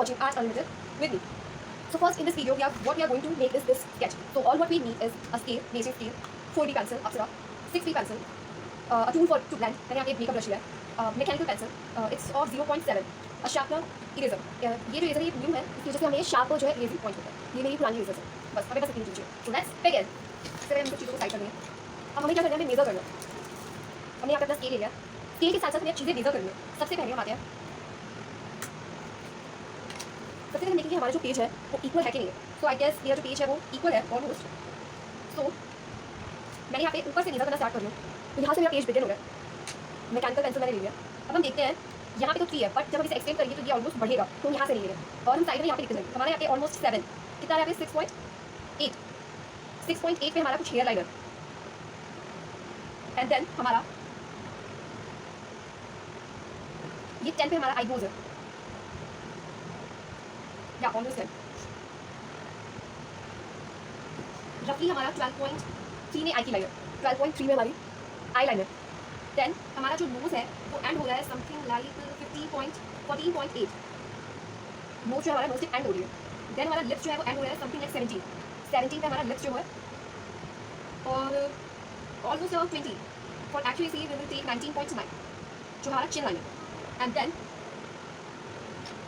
watching Art Unlimited with me. So first in this video, what we are going to make is this sketch. So all what we need is a scale, measuring scale, 4B pencil, Apsara, 6B pencil, a tool for to blend, मैंने यहाँ पे makeup brush लिया है, mechanical pencil, it's of 0.7, a sharpener, eraser. ये जो eraser है ये new है, इसकी वजह से हमें sharper जो है erasing point होता है. ये मेरी पुरानी eraser है. बस हमें बस इतनी चीज़ें. So let's begin. इससे पहले हम कुछ चीज़ों को साइड कर देंगे. अब हमें क्या करना है, हमें मेजर करना है. हमने यहाँ पे अपना स्केल ले लिया. स्केल के साथ साथ हमें चीज़ें मेजर करनी है. सबसे पहले हम आते हैं. सबसे पहले देखेंगे हमारा जो पेज है वो इक्वल है कि नहीं है. सो आई गेस मेरा जो पेज है वो इक्वल है ऑलमोस्ट. सो मैंने यहाँ पे ऊपर से मेजर करना स्टार्ट कर लूँ. तो यहाँ से मेरा पेज बिगिन हो गया. मैकेनिकल पेंसिल मैंने ले लिया. अब हम देखते हैं यहाँ पे तो 3 है, बट जब हम इसे एक्सटेंड करेंगे तो ये ऑलमोस्ट बढ़ेगा, तो हम यहाँ से नहीं लेंगे और हम साइड में यहाँ पे लिख देंगे. हमारे यहाँ पे ऑलमोस्ट 7 कितना है, यहाँ पे 6.8. 6.8 पे हमारा कुछ हेयर लाइनर एंड देन हमारा ये 10 पे हमारा आईब्रोज है या ऑलमोस्ट 10. रफली हमारा 12.3 में आई की लाइनर, 12.3 में हमारी आई लाइनर. देन हमारा जो नोज है वो एंड हो रहा है समथिंग लाइक 14.8. नोज जो हमारा नोज से एंड हो रही है. देन हमारा लिप्स जो है वो एंड हो रहा है समथिंग लाइक 17 पे हमारा लिप्स जो है और almost 20 four actually we will take 19.9 जो हमारा चिन लाइन है. एंड देन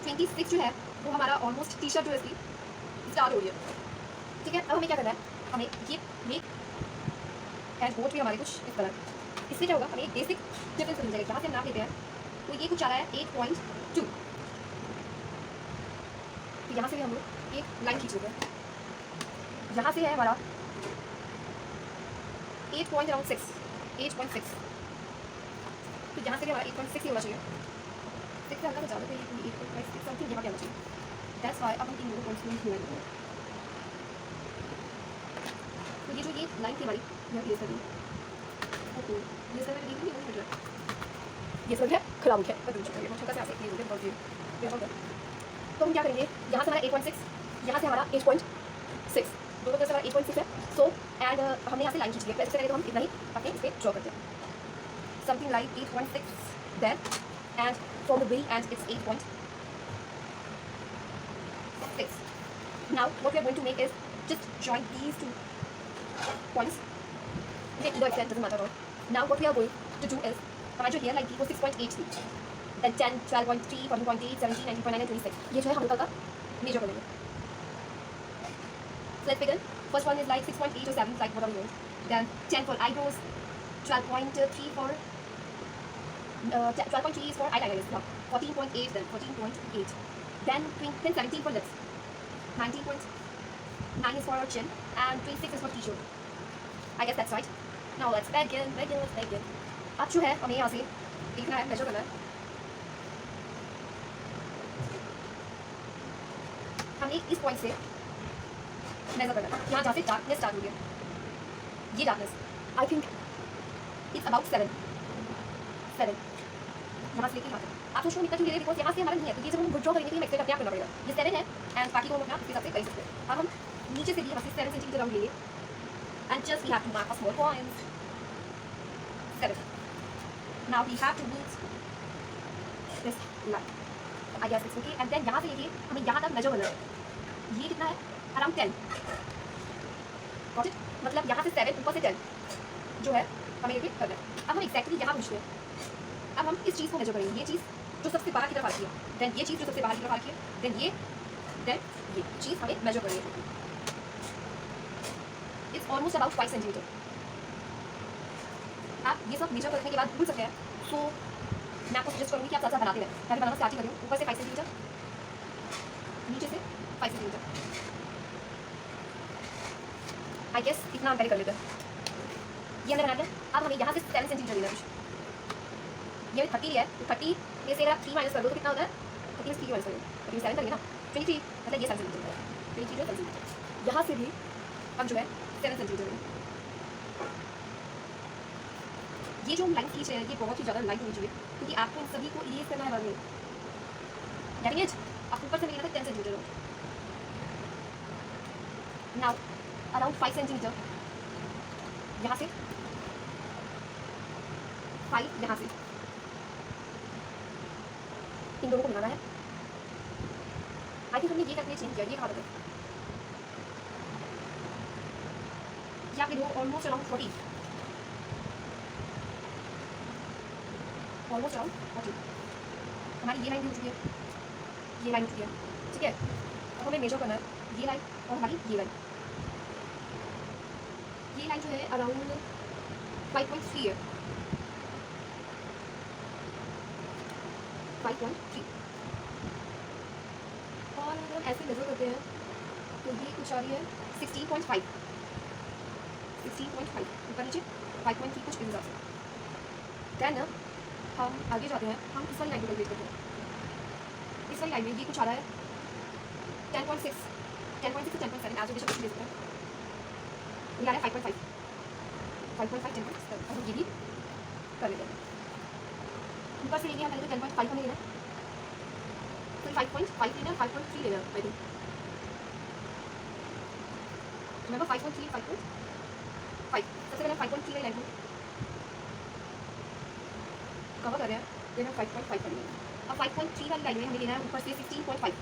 26 जो है वो हमारा ऑलमोस्ट टी शर्ट जो है इसकी स्टार्ट हो रही है. ठीक है, अब हमें क्या करना है, हमें ये मेक एंड वोट भी हमारे कुछ इस तरह. इससे क्या होगा, हमें एक बेसिक डिफरेंस मिल जाएगा. जहाँ से हम नाप लेते हैं तो ये कुछ आ रहा है 8.2. तो यहाँ से भी हम लोग एक लाइन खींच लेते हैं. यहाँ से है हमारा 8.6. तो यहाँ से भी हमारा 8.6 ही होना चाहिए. 6 से हल्का सा ज़्यादा, तो ये 8.6 समथिंग यहाँ पे आना चाहिए. दैट्स व्हाई अब हम इन दोनों पॉइंट्स में मिला देते हैं. तो ये जो ये लाइन थी हमारी यहाँ प्लेस कर दी. ये सब में देखिए नहीं है, ये सब है खराब है, बदल चुका है. छोटा सा ऐसे क्लियर हो गया, बहुत ये. तो हम क्या करेंगे, यहाँ से हमारा 8.6, यहाँ से हमारा 8.6, दोनों तरफ से हमारा 8.6 है. सो एंड हमने यहाँ से लाइन खींच ली है. इससे पहले तो हम इतना ही अपने इस पर ड्रॉ करते हैं. Something like 8.6 then and from the bill and it's 8.6. Now what we are going to make is just join these two points. Okay, either extent doesn't matter at all. Now what we are going to do is हमारी जो hair line थी वो 6.8 थी. Then 10, 12.3, 14.8, 17, 19.9 and 26. ये जो है हम लोग का मेजर करेंगे. So let's begin. First one is like 6.8 or 7, like what are we doing? Then 10 for eyebrows, 12.3 for 12.3 is for eyeliner. Yeah. 14.8 then 14.8. Then 17 for lips. 19.9 is for our chin and 26 is for t-shirt. I guess that's right. Now let's begin. अब जो है हमें यहाँ से देखना है, major करना है. हमें इस पॉइंट से मेजर करना है. यहाँ जहाँ से डार्कनेस स्टार्ट हो गया, ये darkness I think it's about 7. यहाँ से लेके यहाँ तक. आप सोचो इतना क्यों ले रहे हैं, बिकॉज यहाँ से हमारा नहीं है, तो ये जब हम विड्रॉ करेंगे तो हमें एक्सपेक्ट अपने आप करना पड़ेगा. ये 7 है एंड बाकी को हम अपने हिसाब से कर सकते हैं. अब हम नीचे से भी यहाँ से 7 सेंटीमीटर राउंड लेंगे and just we have to mark a small point. 7. Now we have to meet this line. I guess it's okay. And then यहाँ से लेके हमें यहाँ तक मेजर करना है. ये कितना है, अराउंड 10. Got it? मतलब यहाँ से 7 ऊपर से 10 जो है हमें लेके करना है. अब हम एक्जैक्टली यहाँ पूछते हैं. अब हम इस चीज़ को मेजर करेंगे. ये चीज़ जो सबसे बाहर की तरफ आ रही है, देन ये चीज़ जो सबसे बाहर की तरफ आ रही है, देन ये चीज़ हमें मेजर करेंगे. It's almost about 5 centimeter. आप ये सब मेजर करने के बाद भूल सकते हैं. सो मैं आपको सजेस्ट करूँगी कि आप साथ साथ बनाते रहें. मैं बनाना स्टार्ट करूँ. ऊपर से 5 सेंटीमीटर, नीचे से 5 सेंटीमीटर. आई गेस इतना हम पहले कर लेते हैं. ये हमने बना लिया. अब हमें यहाँ से 7 सेंटीमीटर लेना है. ये 30 है, तो 30 में से अगर आप 3 माइनस कर दो तो कितना होता है, 30 में 3 माइनस करेंगे, 30 में 7 करेंगे ना, 23. मतलब ये 7 सेंटीमीटर है. 23 जो 7 सेंटीमीटर. यहाँ से भी अब जो है 7 सेंटीमीटर. ये जो हम लाइन खींच रहे हैं ये बहुत ही ज़्यादा लाइन होनी चाहिए, क्योंकि आपको इन सभी को इरेज करना है बाद में. Getting it? आप ऊपर से लेना था 10 सेंटीमीटर. नाउ अराउंड 5 सेंटीमीटर यहाँ से, 5 यहाँ से, इन दोनों को मिलाना है. हमने ये कैलकुलेट चेंज किया, ये कहा था ये आपके दो ऑलमोस्ट अराउंड 40, ऑलमोस्ट अराउंड 40 हमारी ये लाइन भी हो चुकी है, ये लाइन हो चुकी है, ठीक है। अब हमें मेजर करना है ये लाइन और हमारी ये लाइन जो है अराउंड 5.3 है, 5.3। और अगर हम ऐसे मेजर करते हैं तो ये कुछ आ रही है 16.5, 16.5 ऊपर नीचे 5.3 कुछ इस हिसाब से। देन हम आगे जाते हैं, हम इस वाली लाइन को कैलकुलेट करते हैं। इस वाली लाइन में ये कुछ आ रहा है 10.6 से 10.7 एज ऑब्जर्वेशन ले सकते हैं। ये आ रहा है 5.5 10.6। अब हम ये भी कर लेते हैं, ऊपर से लेंगे हम पहले तो 10.5 हमें लेना है, फिर 5.5 लेना है, 5.3 लेना है आई थिंक। रिमेंबर 5.3 5.5 सबसे पहले 5.3 वाली लाइन को कवर कर रहे हैं, फिर हम 5.5 कर लेंगे। अब 5.3 वाली लाइन में हमें लेना है ऊपर से 16.5,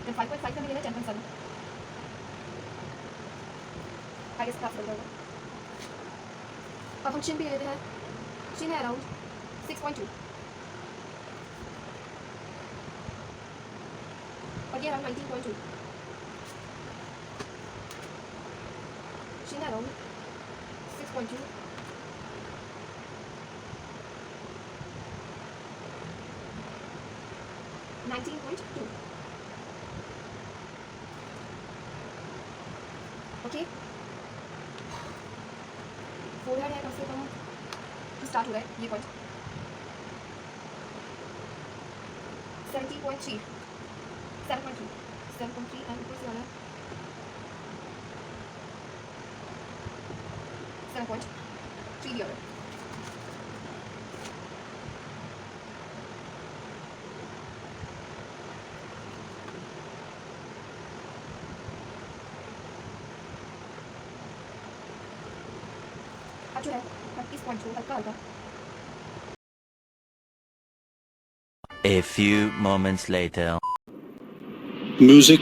then 5.5 हमें लेना है 10.7। आई गेस क्लास बन जाएगा। अब हम चिन भी ले लेते हैं, चिन है अराउंड 6.2 और ये अराउंड 19.2, चिन है अराउंड 6.2 19.2। ओके, फोरहेड है कम से कम स्टार्ट हो रहा है ये पॉइंट 70.3 7.3 एंड ऊपर से आ रहा है 7.3 भी आ रहा है। अब जो है 31.2 हल्का हल्का। A few moments later. Music.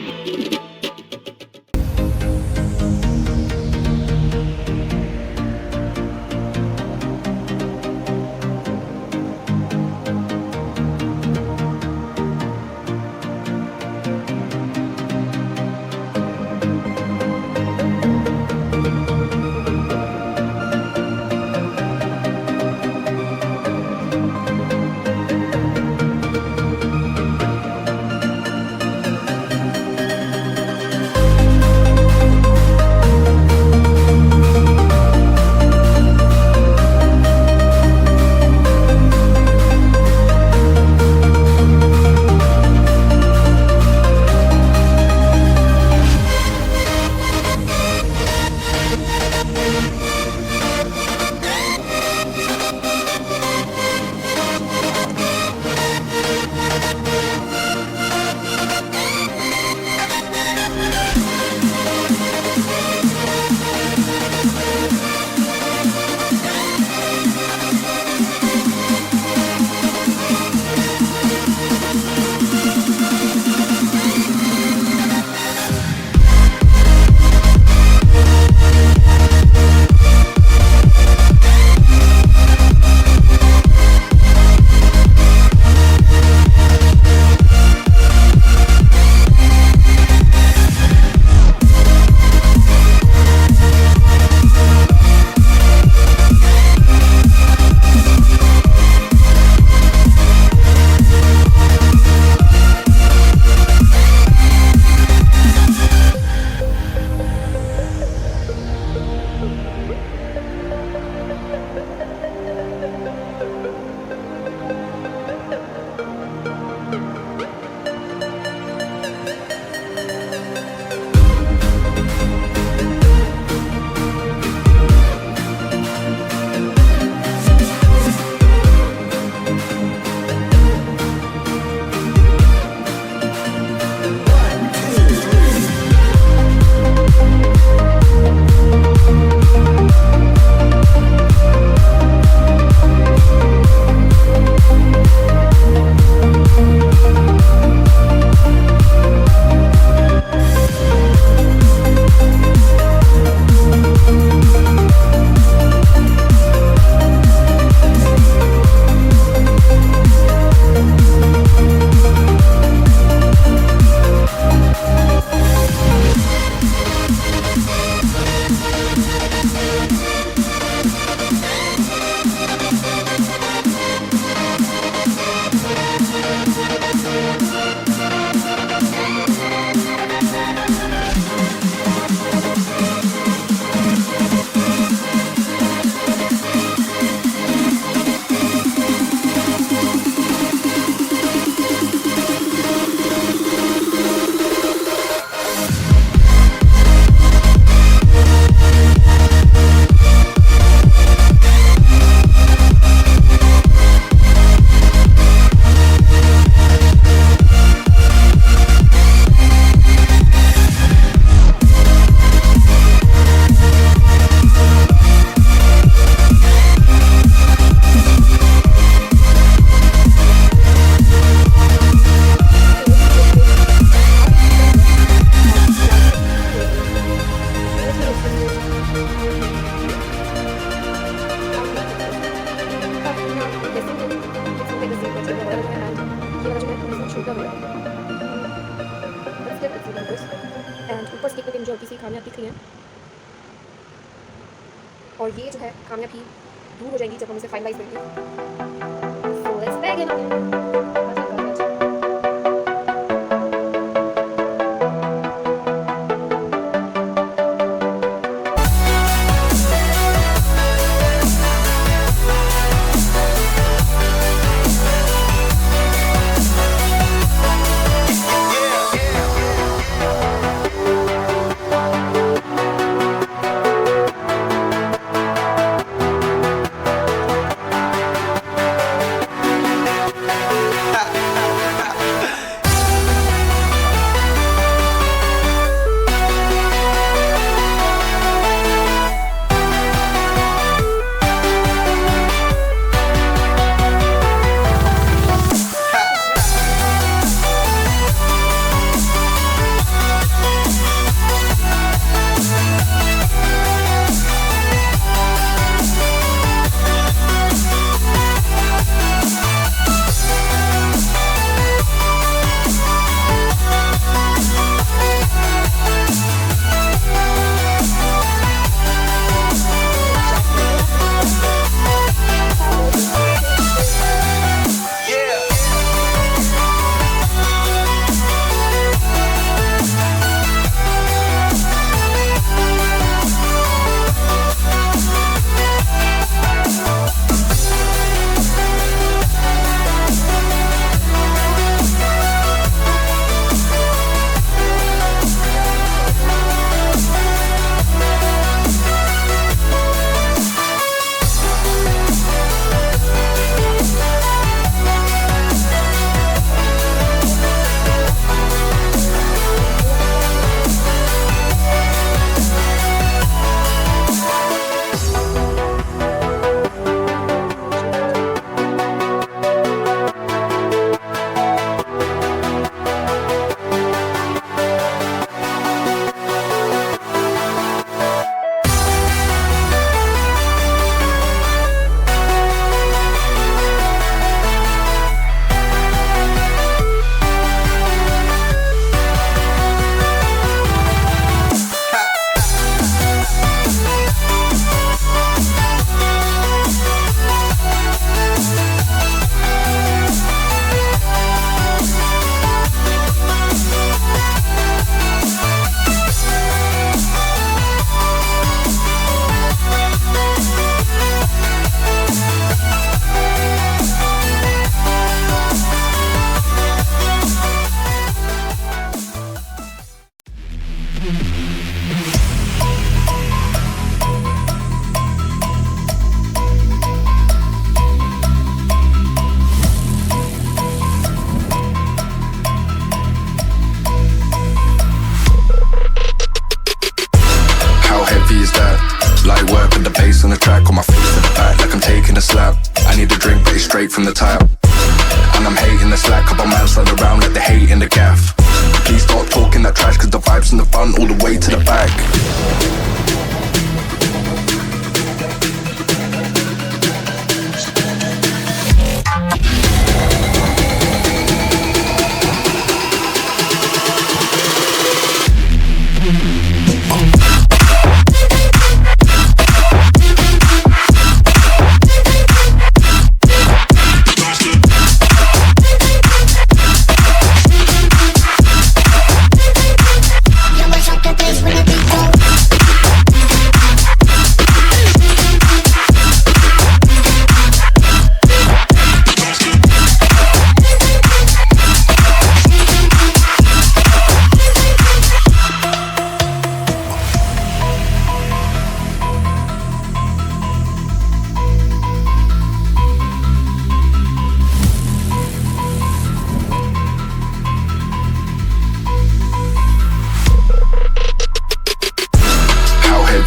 मुझे हल्की सी खामियां दिख रही हैं, और ये जो है खामियां भी दूर हो जाएंगी जब हम इसे फाइनलाइज करेंगे। So let's begin. on the track, on my face to the back like I'm taking a slap. I need a drink but it's straight from the tap, and I'm hating the slack. Couple man slide around like they hate in the gaff. Please stop talking that trash, cause the vibes in the front all the way to the back.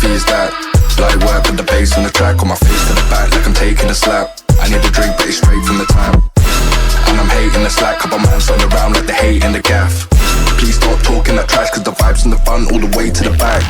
Is that light work with the bass on the track, on my face to the back like I'm taking a slap. I need a drink but it's straight from the tap, and I'm hating the slack. Couple man slide around like they hate in the gaff. Please stop talking that trash, cause the vibes in the front all the way to the back.